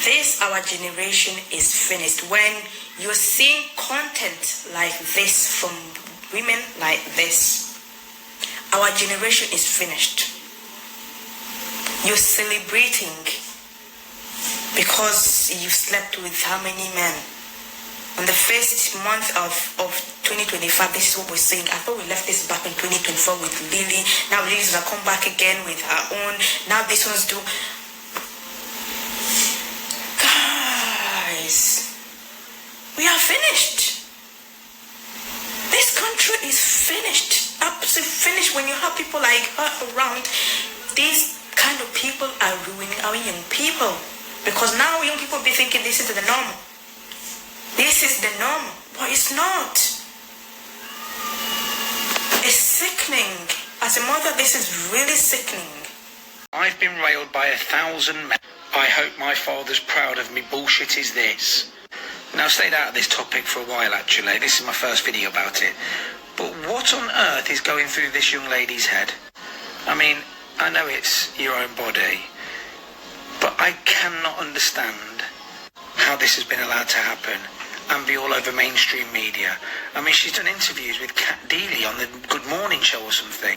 This, our generation is finished. When you're seeing content like this from women like this, our generation is finished. You're celebrating because you've slept with how many men? On the first month of 2025, this is what we're saying. I thought we left this back in 2024 with Lily. Now Lily's gonna come back again with her own. Now this one's do. Guys, we are finished. This country is finished. Absolutely finished. When you have people like her around, these kind of people are ruining our young people. Because now young people be thinking this is the norm. This is the norm, but it's not. It's sickening. As a mother, this is really sickening. I've been railed by 1,000 men. I hope my father's proud of me. Bullshit is this. Now, I've stayed out of this topic for a while, actually. This is my first video about it. But what on earth is going through this young lady's head? I mean, I know it's your own body, but I cannot understand how this has been allowed to happen and be all over mainstream media. I mean, she's done interviews with Kat Deely on the Good Morning Show or something.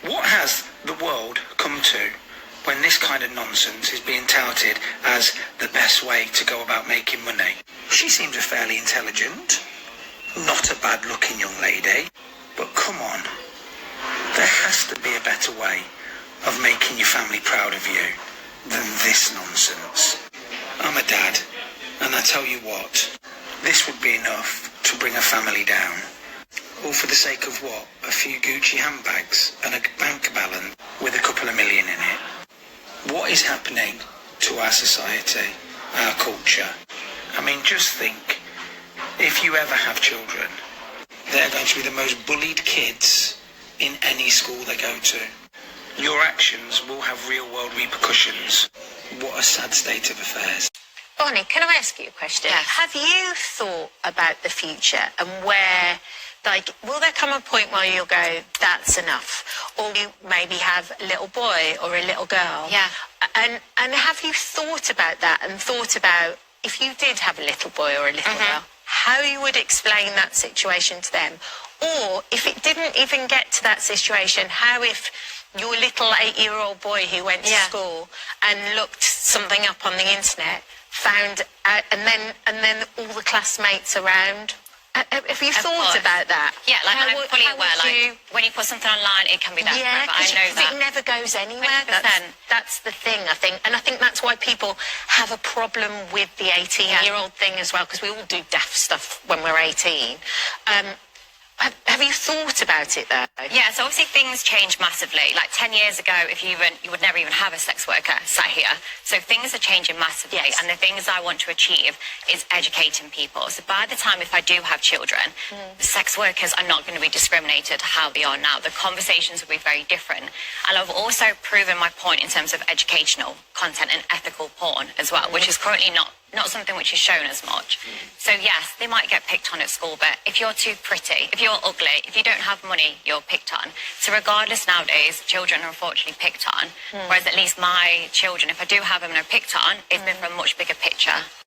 What has the world come to when this kind of nonsense is being touted as the best way to go about making money? She seems a fairly intelligent, not a bad-looking young lady, but come on, there has to be a better way of making your family proud of you than this nonsense. I'm a dad, and I tell you what, this would be enough to bring a family down. All for the sake of what? A few Gucci handbags and a bank balance with a couple of million in it. What is happening to our society, our culture? I mean, just think, if you ever have children, they're going to be the most bullied kids in any school they go to. Your actions will have real-world repercussions. What a sad state of affairs. Bonnie, can I ask you a question? Yes. Have you thought about the future and where, like, will there come a point where you'll go, that's enough? Or you maybe have a little boy or a little girl? Yeah. And have you thought about that and thought about, if you did have a little boy or a little girl, how you would explain that situation to them? Or if it didn't even get to that situation, how if your little 8-year-old boy who went to school and looked something up on the internet, found out, and then all the classmates around. Have you thought about that? Yeah, like I'm fully aware. Like when you put something online, it can be that. Yeah, I know that it never goes anywhere. 100%. That's the thing, I think, and I think that's why people have a problem with the 18-year-old thing as well, because we all do daft stuff when we're 18. Have you thought about it though? Yeah, so obviously things change massively. Like 10 years ago, you would never even have a sex worker sat here. So things are changing massively, and the things I want to achieve is educating people. So by the time if I do have children, sex workers are not going to be discriminated how they are now. The conversations will be very different. And I've also proven my point in terms of educational content and ethical porn as well, which is currently not something which is shown as much. So yes, they might get picked on at school, but if you're too pretty, if you're ugly, if you don't have money, you're picked on. So regardless nowadays, children are unfortunately picked on, whereas at least my children, if I do have them and are picked on, it's been from a much bigger picture.